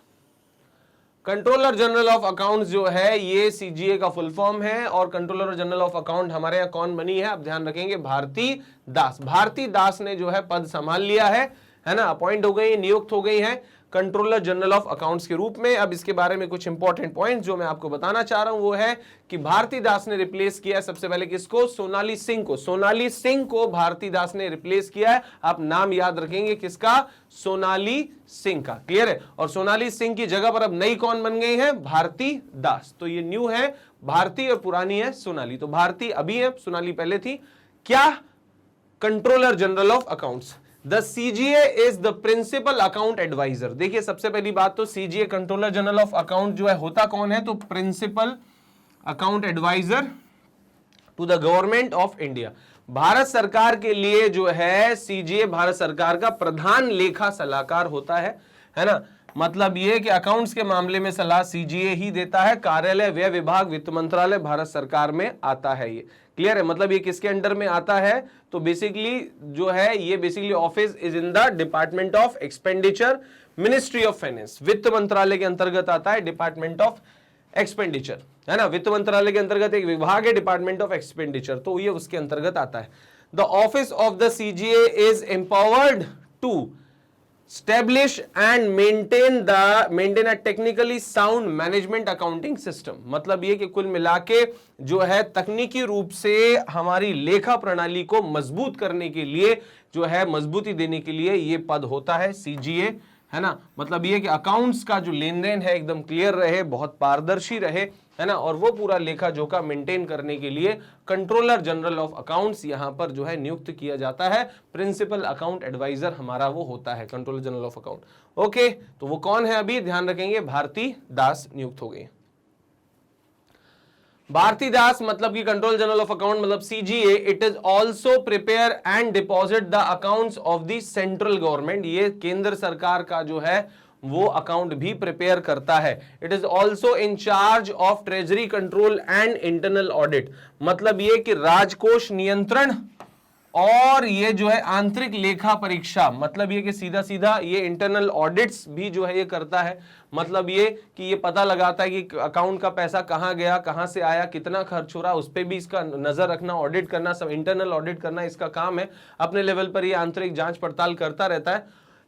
Controller general of accounts जो है ये CGA का फुल फॉर्म है। और कंट्रोलर जनरल ऑफ अकाउंट हमारे यहाँ कौन बनी है, आप ध्यान रखेंगे, भारती दास। भारती दास ने जो है पद संभाल लिया है ना, अपॉइंट हो गई, नियुक्त हो गई है कंट्रोलर जनरल ऑफ अकाउंट्स के रूप में। अब इसके बारे में कुछ इंपॉर्टेंट पॉइंट्स जो मैं आपको बताना चाह रहा हूं वो है कि भारती दास ने रिप्लेस किया सबसे पहले किसको, सोनाली सिंह को। सोनाली सिंह को भारती दास ने रिप्लेस किया है। आप नाम याद रखेंगे किसका, सोनाली सिंह का। क्लियर है। और सोनाली सिंह की जगह पर अब नई कौन बन गई है, भारती दास। तो ये न्यू है भारती और पुरानी है सोनाली। तो भारती अभी है, सोनाली पहले थी। क्या, controller general of accounts. The CGA is the principal account advisor। देखिए सबसे पहली बात तो CGA controller general of account जो है होता कौन है, तो principal account advisor to the government of India. Bharat सरकार के लिए जो है CGA भारत सरकार का प्रधान लेखा सलाहकार होता है ना। मतलब ये कि अकाउंट्स के मामले में सलाह CGA ही देता है। कार्यालय, व्यय विभाग, वित्त मंत्रालय भारत सरकार में आता है। ये क्लियर है। मतलब ये किसके अंडर में आता है, तो बेसिकली जो है ये basically office is in the department of expenditure, ministry of finance, वित्त मंत्रालय के अंतर्गत आता है डिपार्टमेंट ऑफ एक्सपेंडिचर, है ना। वित्त मंत्रालय के अंतर्गत एक विभाग है डिपार्टमेंट ऑफ एक्सपेंडिचर, तो ये उसके अंतर्गत आता है। The office of the CGA is empowered to establish and maintain a technically sound management accounting system। मतलब ये कि कुल मिलाके जो है तकनीकी रूप से हमारी लेखा प्रणाली को मजबूत करने के लिए जो है मजबूती देने के लिए ये पद होता है CGA, है ना। मतलब ये कि अकाउंट्स का जो लेन देन है एकदम क्लियर रहे, बहुत पारदर्शी रहे, है ना। और वो पूरा लेखा जोखा मेंटेन करने के लिए कंट्रोलर जनरल ऑफ अकाउंट्स यहां पर जो है नियुक्त किया जाता है। प्रिंसिपल अकाउंट एडवाइजर हमारा वो होता है controller general of account. Okay, तो वो कौन है अभी ध्यान रखेंगे, भारती दास नियुक्त हो गई। भारती दास मतलब कि कंट्रोल जनरल ऑफ अकाउंट मतलब CGA, it is also prepare and deposit the accounts of the central government. ये केंद्र सरकार का जो है वो अकाउंट भी प्रिपेयर करता है। It is also in charge of treasury control and internal audit. मतलब ये कि राजकोष नियंत्रण और ये जो है आंतरिक लेखा परीक्षा, मतलब ये कि सीधा सीधा ये इंटरनल ऑडिट्स भी जो है ये करता है। मतलब ये कि ये पता लगाता है कि अकाउंट का पैसा कहां गया, कहां से आया, कितना खर्च हो रहा, उस पर भी इसका नजर रखना, ऑडिट करना, सब इंटरनल ऑडिट करना इसका काम है। अपने लेवल पर ये आंतरिक जांच पड़ताल करता रहता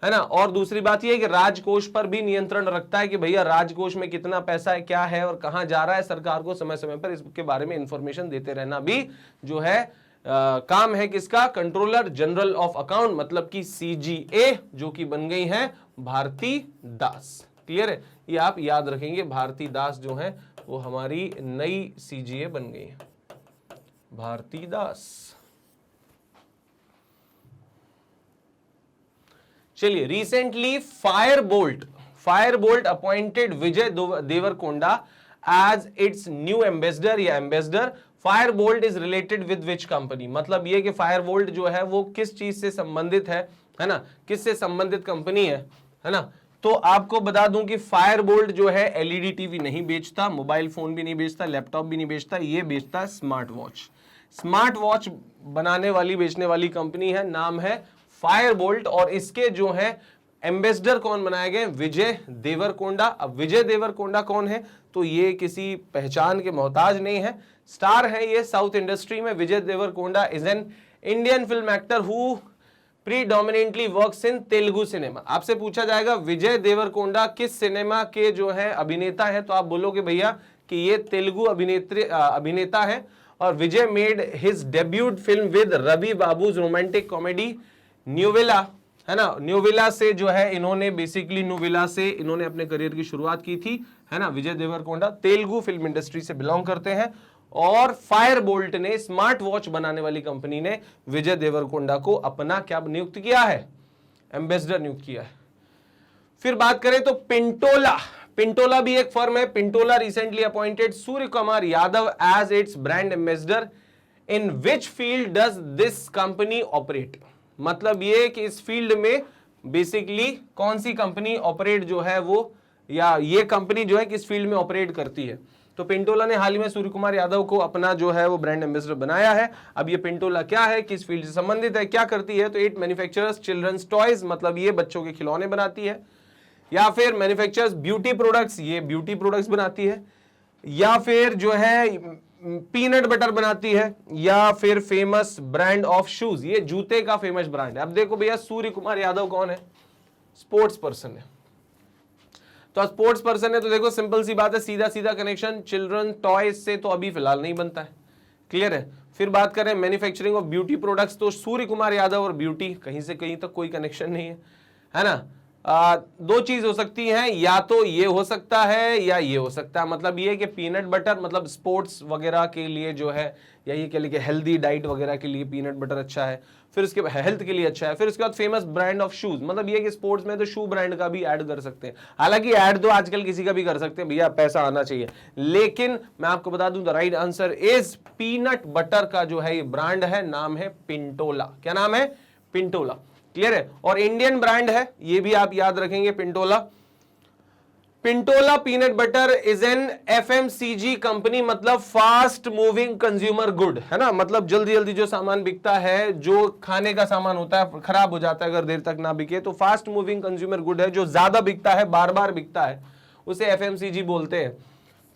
है ना। और दूसरी बात यह है कि राजकोष पर भी नियंत्रण रखता है कि भैया राजकोष में कितना पैसा है, क्या है और कहां जा रहा है। सरकार को समय समय पर इसके बारे में इंफॉर्मेशन देते रहना भी जो है काम है किसका, कंट्रोलर जनरल ऑफ अकाउंट मतलब कि CGA, जो कि बन गई है भारती दास। क्लियर है, ये आप याद रखेंगे। भारती दास जो है वो हमारी नई सीजीए बन गई है, भारती दास। चलिए, recently FireBoltt appointed Vijay Deverakonda as its new ambassador या ambassador. FireBoltt is related with which company, मतलब ये कि फायरबोल्ट जो है वो किस चीज से संबंधित है ना, किससे संबंधित कंपनी है ना। तो आपको बता दूं कि फायरबोल्ट जो है एलईडी टीवी नहीं बेचता, मोबाइल फोन भी नहीं बेचता, लैपटॉप भी नहीं बेचता, ये बेचता स्मार्ट वॉच बनाने वाली बेचने वाली कंपनी है, नाम है फायरबोल्ट। और इसके जो है एम्बेसडर कौन बनाए गए, विजय देवरकोंडा। अब विजय देवरकोंडा कौन है, तो ये किसी पहचान के मोहताज नहीं है, स्टार है ये साउथ इंडस्ट्री में। Vijay Deverakonda is an Indian film actor who predominantly works in Telugu cinema. आपसे पूछा जाएगा विजय देवरकोंडा किस सिनेमा के जो है अभिनेता है, तो आप बोलोगे भैया कि ये तेलुगु अभिनेता है। और Vijay made his debut film with Ravi Babu's romantic comedy Nuvvila, है ना। न्यूविला से जो है इन्होंने बेसिकली न्यूविला से इन्होंने अपने करियर की शुरुआत की थी, है ना। विजय देवरकोंडा तेलुगु फिल्म इंडस्ट्री से बिलोंग करते हैं। और फायरबोल्ट ने, स्मार्ट वॉच बनाने वाली कंपनी ने विजय देवरकोंडा को अपना क्या नियुक्त किया है, एम्बेसडर नियुक्त किया है। फिर बात करें तो पिंटोला भी एक फर्म है। Pintola recently appointed Surya Kumar Yadav as its brand ambassador. In which field does this company operate, मतलब ये कि इस फील्ड में बेसिकली कौन सी कंपनी ऑपरेट जो है वो, या ये कंपनी जो है किस फील्ड में ऑपरेट करती है। तो पिंटोला ने हाल ही में सूर्य कुमार यादव को अपना जो है वो ब्रांड एम्बेसडर बनाया है। अब ये पिंटोला क्या है, किस फील्ड से संबंधित है, क्या करती है, तो इट मैन्युफैक्चरर्स चिल्ड्रंस टॉयज, मतलब ये बच्चों के खिलौने बनाती है। या फिर मैन्युफैक्चरर्स ब्यूटी प्रोडक्ट्स, ये ब्यूटी प्रोडक्ट्स बनाती है। या फिर जो है पीनट बटर बनाती है। या फिर फेमस ब्रांड ऑफ शूज, ये जूते का फेमस ब्रांड है। अब देखो भैया सूर्य कुमार यादव कौन है, स्पोर्ट्स पर्सन है। तो स्पोर्ट्स पर्सन है तो देखो सिंपल सी बात है, सीधा सीधा कनेक्शन चिल्ड्रन टॉयज से तो अभी फिलहाल नहीं बनता है, क्लियर है। फिर बात करें मैन्युफैक्चरिंग ऑफ ब्यूटी प्रोडक्ट्स, तो सूर्य कुमार यादव और ब्यूटी कहीं से कहीं तक कोई कनेक्शन नहीं है ना। दो चीज हो सकती हैं, या तो ये हो सकता है या ये हो सकता है। मतलब ये कि पीनट बटर मतलब स्पोर्ट्स वगैरह के लिए जो है, या ये कह लीजिए हेल्दी डाइट वगैरह के लिए पीनट बटर अच्छा है, फिर उसके बाद हेल्थ के लिए अच्छा है। फिर उसके बाद फेमस ब्रांड ऑफ शूज, मतलब ये कि स्पोर्ट्स में तो शू ब्रांड का भी ऐड कर सकते हैं। हालांकि ऐड तो आजकल किसी का भी कर सकते हैं, भैया पैसा आना चाहिए। लेकिन मैं आपको बता दूं the right answer is peanut butter का जो है ये ब्रांड है, नाम है पिंटोला। क्या नाम है, पिंटोला, क्लियर है। और इंडियन ब्रांड है, ये भी आप याद रखेंगे Pintola. Pintola peanut butter is an FMCG company, मतलब फास्ट मूविंग कंज्यूमर गुड, है ना। मतलब जल्दी जल्दी जो सामान बिकता है, जो खाने का सामान होता है खराब हो जाता है अगर देर तक ना बिके, तो फास्ट मूविंग कंज्यूमर गुड है, जो ज्यादा बिकता है, बार बार बिकता है, उसे एफएमसीजी बोलते हैं।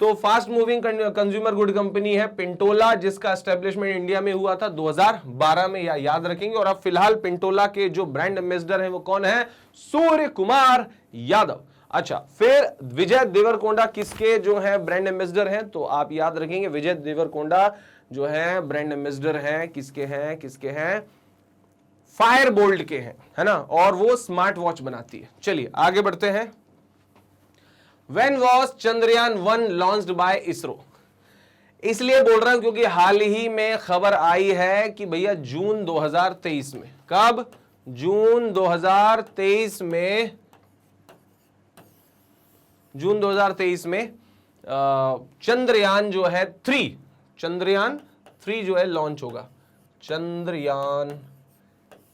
तो fast moving consumer good company है पिंटोला, जिसका एस्टेब्लिशमेंट इंडिया में हुआ था 2012 में, या याद रखेंगे। और अब फिलहाल पिंटोला के जो ब्रांड एम्बेसडर हैं वो कौन है, सूर्य कुमार यादव। अच्छा, फिर विजय देवरकोंडा किसके जो है ब्रांड एम्बेसडर हैं, तो आप याद रखेंगे विजय देवरकोंडा जो है ब्रांड एम्बेसडर हैं, किसके हैं, फायरबोल्ट के हैं, है ना। और वो स्मार्ट वॉच बनाती है। चलिए आगे बढ़ते हैं। When was Chandrayaan 1 launched by ISRO? इसलिए बोल रहा हूं क्योंकि हाल ही में खबर आई है कि भैया जून 2023 में, कब, जून 2023 में चंद्रयान जो है 3, चंद्रयान 3 जो है लॉन्च होगा, चंद्रयान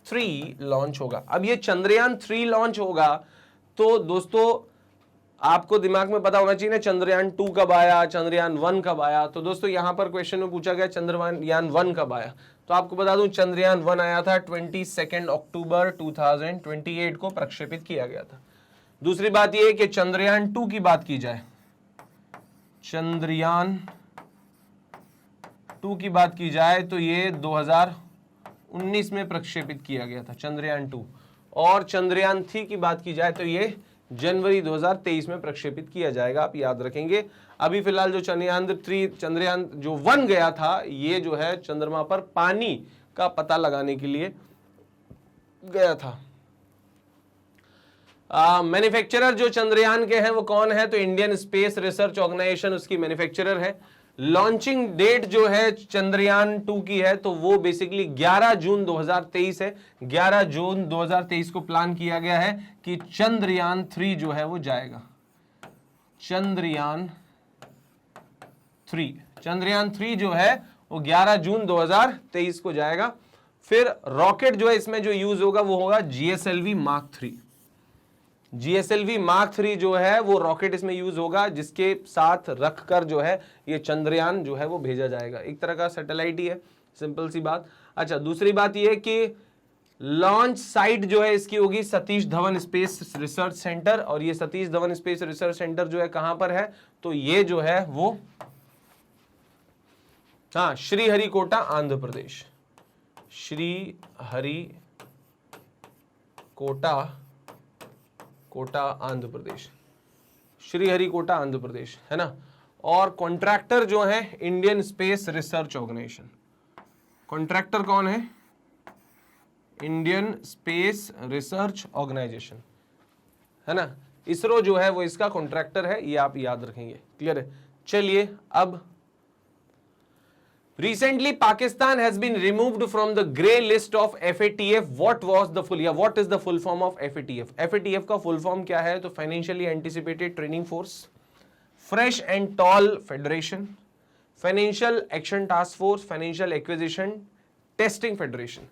3 लॉन्च होगा। अब ये चंद्रयान 3 लॉन्च होगा तो दोस्तों आपको दिमाग में पता होना चाहिए ना, चंद्रयान 2 कब आया, चंद्रयान 1 कब आया। तो दोस्तों यहां पर क्वेश्चन में पूछा गया चंद्रयान 1 कब आया, तो आपको बता दूं चंद्रयान 1 आया था 22 अक्टूबर 2028 को प्रक्षेपित किया गया था। दूसरी बात यह कि चंद्रयान 2 की बात की जाए, चंद्रयान 2 की बात की जाए तो ये 2019 में प्रक्षेपित किया गया था चंद्रयान 2। और चंद्रयान 3 की बात की जाए तो ये जनवरी 2023 में प्रक्षेपित किया जाएगा, आप याद रखेंगे। अभी फिलहाल जो चंद्रयान जो 1 गया था, ये जो है चंद्रमा पर पानी का पता लगाने के लिए गया था। मैन्युफैक्चरर जो चंद्रयान के हैं वो कौन है? तो इंडियन स्पेस रिसर्च ऑर्गेनाइजेशन उसकी मैन्युफैक्चरर है। लॉन्चिंग डेट जो है चंद्रयान 2 की है तो वो बेसिकली 11 जून 2023 है। 11 जून 2023 को प्लान किया गया है कि चंद्रयान 3 जो है वो जाएगा। चंद्रयान 3 जो है वो 11 जून 2023 को जाएगा। फिर रॉकेट जो है इसमें जो यूज होगा वो होगा GSLV Mark 3। GSLV Mark 3 जो है वो रॉकेट इसमें यूज होगा, जिसके साथ रखकर जो है ये चंद्रयान जो है वो भेजा जाएगा। एक तरह का सैटेलाइट ही है, सिंपल सी बात। अच्छा, दूसरी बात ये कि लॉन्च साइट जो है इसकी होगी Satish Dhawan space research centre, और ये Satish Dhawan space research centre जो है कहां पर है? तो ये जो है वो श्रीहरिकोटा आंध्र प्रदेश। श्रीहरिकोटा आंध्र प्रदेश, श्रीहरिकोटा आंध्र प्रदेश है ना। और कॉन्ट्रैक्टर जो है Indian Space Research Organisation. Contractor कौन है? इंडियन स्पेस रिसर्च ऑर्गेनाइजेशन है ना। इसरो जो है वो इसका कॉन्ट्रैक्टर है, ये आप याद रखेंगे। क्लियर है? चलिए, अब recently Pakistan has been removed from the grey list of FATF. what is the full form of FATF? FATF का full form क्या है? तो Financially Anticipated Training Force, Fresh and Tall Federation, Financial Action Task Force, Financial Acquisition Testing Federation।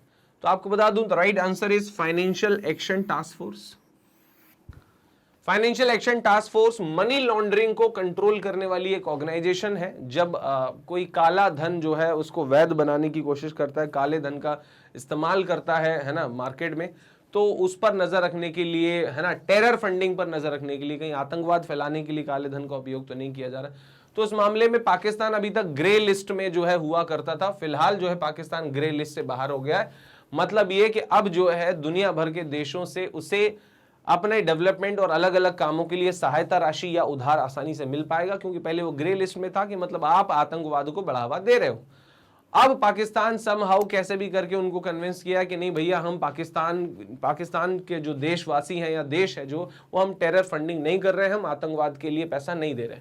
तो आपको बता दूं तो right answer is financial action task force. Financial action task force money laundering को control करने वाली एक ऑर्गेनाइजेशन है। जब कोई काला धन जो है उसको वैध बनाने की कोशिश करता है, काले धन का इस्तेमाल करता है ना मार्केट में, तो उस पर नजर रखने के लिए है ना, टेरर फंडिंग पर नजर रखने के लिए, कहीं आतंकवाद फैलाने के लिए काले धन का उपयोग तो नहीं किया जा रहा। तो इस मामले में पाकिस्तान अभी तक ग्रे लिस्ट में जो है हुआ करता था, फिलहाल जो है पाकिस्तान ग्रे लिस्ट से बाहर हो गया है। मतलब ये कि अब जो है दुनिया भर के देशों से उसे अपने डेवलपमेंट और अलग अलग कामों के लिए सहायता राशि या उधार आसानी से मिल पाएगा, क्योंकि पहले वो ग्रे लिस्ट में था कि मतलब आप आतंकवाद को बढ़ावा दे रहे हो। अब पाकिस्तान समहाउ कैसे भी करके उनको कन्विंस किया कि नहीं भैया, हम पाकिस्तान के जो देशवासी हैं या देश है जो, वो हम टेरर फंडिंग नहीं कर रहे हैं, हम आतंकवाद के लिए पैसा नहीं दे रहे।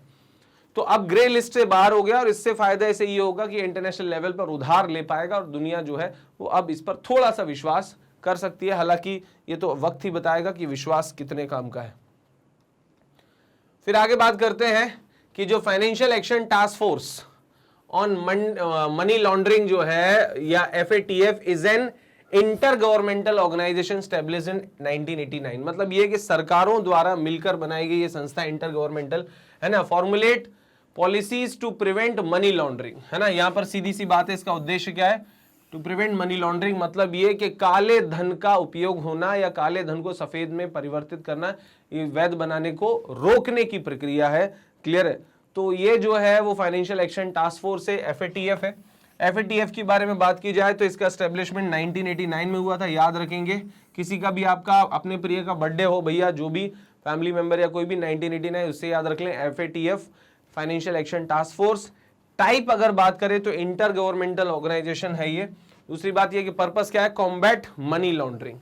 तो अब ग्रे लिस्ट से बाहर हो गया, और इससे फायदा ऐसे ये होगा कि इंटरनेशनल लेवल पर उधार ले पाएगा और दुनिया जो है वो अब इस पर थोड़ा सा विश्वास कर सकती है। हालांकि ये तो वक्त ही बताएगा कि विश्वास कितने काम का है। फिर आगे बात करते हैं कि जो financial action task force on money laundering जो है या FATF is an inter governmental organisation established in 1989। मतलब ये कि सरकारों द्वारा मिलकर बनाई गई ये संस्था इंटर गवर्नमेंटल है ना, formulate policies to prevent money laundering है ना। यहां पर सीधी सी बात है, इसका उद्देश्य क्या है? टू प्रिवेंट मनी लॉन्ड्रिंग, मतलब ये कि काले धन का उपयोग होना या काले धन को सफेद में परिवर्तित करना, ये वैध बनाने को रोकने की प्रक्रिया है। क्लियर है? तो ये जो है वो फाइनेंशियल एक्शन टास्क फोर्स है, FATF है। FATF के बारे में बात की जाए तो इसका एस्टेब्लिशमेंट 1989 में हुआ था, याद रखेंगे। किसी का भी आपका अपने प्रिय का बर्थडे हो भैया, जो भी फैमिली मेंबर या कोई भी 1989 उससे याद रख लें, FATF financial action task force. Type अगर बात करें तो इंटर गवर्नमेंटल ऑर्गेनाइजेशन है ये। दूसरी बात ये कि पर्पस क्या है? Combat money laundering.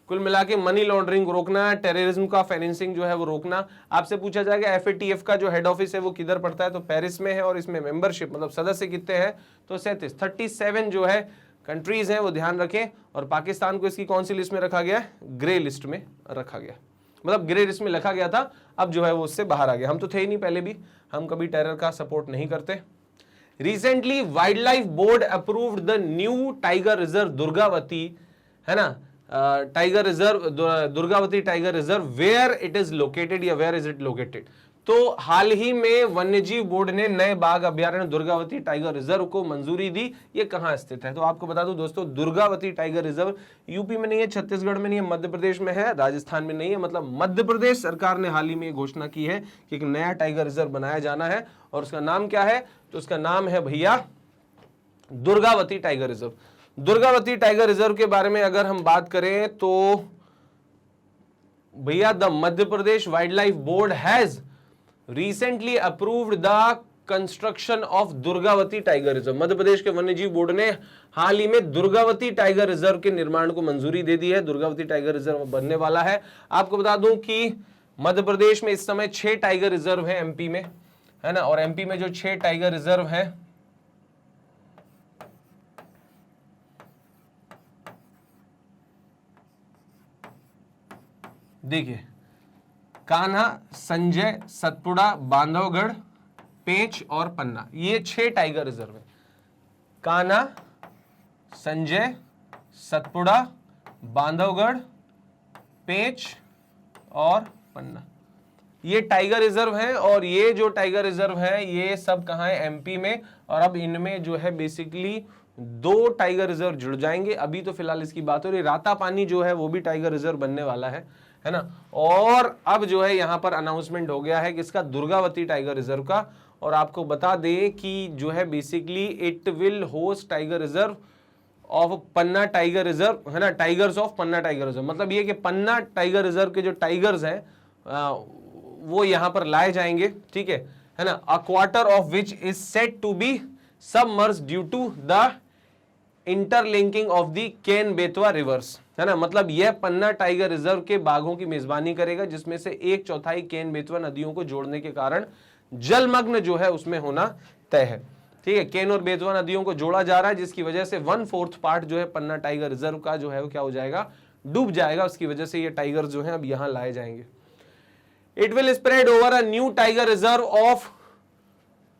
कुल मिला के मनी लॉन्ड्रिंग रोकना, टेररिज्म का फाइनेंसिंग जो है वो रोकना। आपसे पूछा जाएगा FATF का जो हेड ऑफिस है वो किधर पड़ता है, तो पेरिस में है, और इसमें मेंबरशिप मतलब सदस्य कितने हैं? तो 37 जो है कंट्रीज हैं, वो ध्यान रखें। और पाकिस्तान को इसकी कौन सी लिस्ट में रखा गया है? ग्रे लिस्ट में रखा गया। मतलब ग्रे लिस्ट में रखा गया था, अब जो है वो उससे बाहर आ गया। हम तो थे ही नहीं पहले भी, हम कभी टेरर का सपोर्ट नहीं करते। Recently wildlife board approved the new tiger reserve Durgavati है ना, tiger reserve Durgavati tiger reserve. Where it is located या वेयर इज इट लोकेटेड? तो हाल ही में वन्यजीव बोर्ड ने नए बाघ अभ्यारण्य दुर्गावती टाइगर रिजर्व को मंजूरी दी। ये कहां स्थित है? तो आपको बता दूं दोस्तों, दुर्गावती टाइगर रिजर्व यूपी में नहीं है, छत्तीसगढ़ में नहीं है, मध्य प्रदेश में है, राजस्थान में नहीं है। मतलब मध्य प्रदेश सरकार ने हाल ही में घोषणा की है कि एक नया टाइगर रिजर्व बनाया जाना है, और उसका नाम क्या है? तो उसका नाम है भैया Durgavati tiger reserve. Durgavati tiger reserve के बारे में अगर हम बात करें तो भैया the Madhya Pradesh wildlife board has recently approved the construction of Durgavati tiger reserve. Madhya Pradesh के वन्य जीव बोर्ड ने हाल ही में दुर्गावती टाइगर रिजर्व के निर्माण को मंजूरी दे दी है। दुर्गावती टाइगर रिजर्व बनने वाला है। आपको बता दूं कि मध्य प्रदेश में इस समय 6 टाइगर रिजर्व है एमपी में, है ना, और एमपी में जो 6 टाइगर रिजर्व है, देखिए कान्हा, संजय, सतपुड़ा, बांधवगढ़, पेंच और पन्ना, ये 6 टाइगर रिजर्व है। कान्हा, संजय, सतपुड़ा, बांधवगढ़, पेंच और पन्ना, ये टाइगर रिजर्व है। और ये जो टाइगर रिजर्व है ये सब कहाँ है? एमपी में। और अब इनमें जो है बेसिकली 2 टाइगर रिजर्व जुड़ जाएंगे। अभी तो फिलहाल इसकी बात हो रही है। रातापानी जो है वो भी टाइगर रिजर्व बनने वाला है ना। और अब जो है यहाँ पर अनाउंसमेंट हो गया है कि इसका दुर्गावती टाइगर रिजर्व का। और आपको बता दें कि जो है basically it will host tiger reserve of Panna tiger reserve, है ना, tigers of Panna tiger reserve. मतलब ये कि पन्ना टाइगर रिजर्व के जो टाइगर्स हैं वो यहां पर लाए जाएंगे, ठीक है ना। A quarter of which is set to be submerged due to the interlinking of the Ken Betwa rivers, है ना। मतलब यह पन्ना टाइगर रिजर्व के बाघों की मेजबानी करेगा, जिसमें से 1/4 केन बेतवा नदियों को जोड़ने के कारण जलमग्न जो है उसमें होना तय है, ठीक है। केन और बेतवा नदियों को जोड़ा जा रहा है, जिसकी वजह से 1/4 पार्ट जो है पन्ना टाइगर रिजर्व का जो है वो क्या हो जाएगा? डूब जाएगा। उसकी वजह से ये टाइगर जो है अब यहां लाए जाएंगे। It will spread over a new tiger reserve of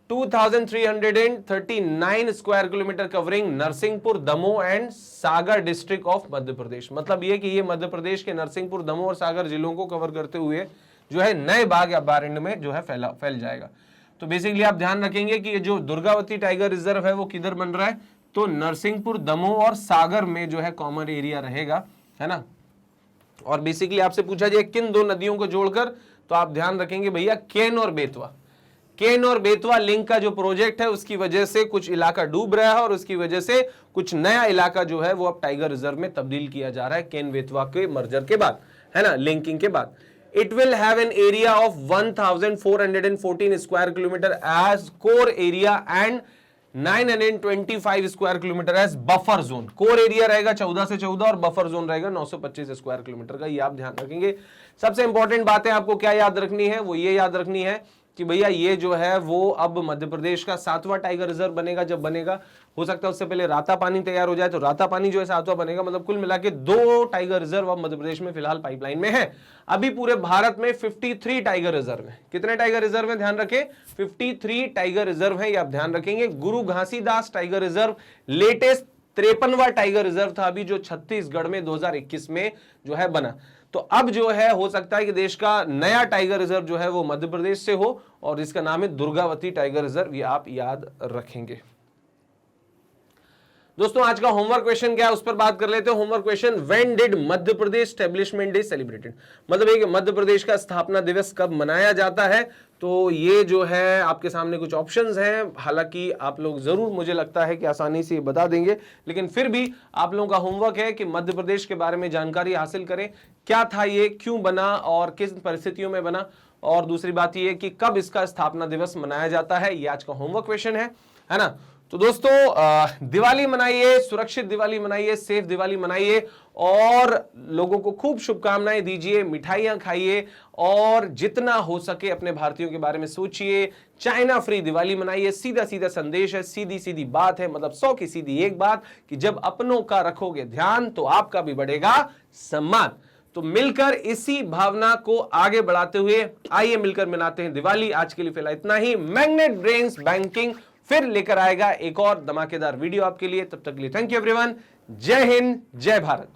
2339 square kilometre covering Narsinghpur, Damoh and Sagar district of Madhya Pradesh. मतलब ये कि ये मध्य प्रदेश के नरसिंहपुर, दमोह और सागर जिलों को कवर करते हुए जो है नए बाघ अभयारण्य में जो है फैल जाएगा। तो बेसिकली आप ध्यान रखेंगे कि ये जो दुर्गावती टाइगर रिजर्व है वो किधर बन रहा है? तो नरसिंहपुर, दमोह और सागर में जो है कॉमन एरिया रहेगा, है ना। और बेसिकली आपसे पूछा जाए किन 2 नदियों को जोड़कर, तो आप ध्यान रखेंगे भैया केन और बेतवा। केन और बेतवा लिंक का जो प्रोजेक्ट है उसकी वजह से कुछ इलाका डूब रहा है और उसकी वजह से कुछ नया इलाका जो है वो अब टाइगर रिजर्व में तब्दील किया जा रहा है केन बेतवा के मर्जर के बाद, है ना, लिंकिंग के बाद। It will have an area of 1414 square kilometer as core area and 925 square kilometre as buffer zone. Core area रहेगा 14 से 14 और बफर जोन रहेगा 925 स्क्वायर किलोमीटर का। ये आप ध्यान रखेंगे। सबसे इंपॉर्टेंट बातें आपको क्या याद रखनी है? वो ये याद रखनी है कि भैया ये जो है वो अब मध्य प्रदेश का 7वां टाइगर रिजर्व बनेगा। जब बनेगा हो सकता है उससे पहले रातापानी तैयार हो जाए, तो रातापानी जो है 7वां बनेगा। मतलब कुल मिला के 2 टाइगर रिजर्व अब मध्य प्रदेश में फिलहाल पाइपलाइन में है। अभी पूरे भारत में 53 टाइगर रिजर्व है। कितने टाइगर रिजर्व है? ध्यान रखें 53 टाइगर रिजर्व है, ये आप ध्यान रखेंगे। Guru Ghasidas tiger reserve latest 53वां टाइगर रिजर्व था अभी, जो छत्तीसगढ़ में 2021 में जो है बना। तो अब जो है हो सकता है कि देश का नया टाइगर रिजर्व जो है वो मध्य प्रदेश से हो और इसका नाम है दुर्गावती टाइगर रिजर्व। ये आप याद रखेंगे। दोस्तों आज का होमवर्क क्वेश्चन क्या है उस पर बात कर लेते हैं। Homework question, when did Madhya Pradesh establishment day celebrated? मतलब ये कि मध्य प्रदेश का स्थापना दिवस कब मनाया जाता है। तो ये जो है आपके सामने कुछ ऑप्शंस हैं। हालांकि आप लोग जरूर, मुझे लगता है कि आसानी से बता देंगे, लेकिन फिर भी आप लोगों का होमवर्क है कि मध्य प्रदेश के बारे में जानकारी हासिल करें। क्या था ये, क्यों बना और किस परिस्थितियों में बना, और दूसरी बात ये कि कब इसका स्थापना दिवस मनाया जाता है। ये आज का होमवर्क क्वेश्चन है ना। तो दोस्तों दिवाली मनाइए, सुरक्षित दिवाली मनाइए, सेफ दिवाली मनाइए और लोगों को खूब शुभकामनाएं दीजिए, मिठाइयां खाइए और जितना हो सके अपने भारतीयों के बारे में सोचिए। चाइना फ्री दिवाली मनाइए। सीधा सीधा संदेश है, सीधी सीधी बात है, मतलब 100 की सीधी एक बात कि जब अपनों का रखोगे ध्यान तो आपका भी बढ़ेगा सम्मान। तो मिलकर इसी भावना को आगे बढ़ाते हुए आइए मिलकर मनाते हैं दिवाली। आज के लिए फिलहाल इतना ही। मैग्नेट ब्रेन्स बैंकिंग फिर लेकर आएगा एक और धमाकेदार वीडियो आपके लिए। तब तक के लिए थैंक यू एवरीवन। जय हिंद, जय भारत।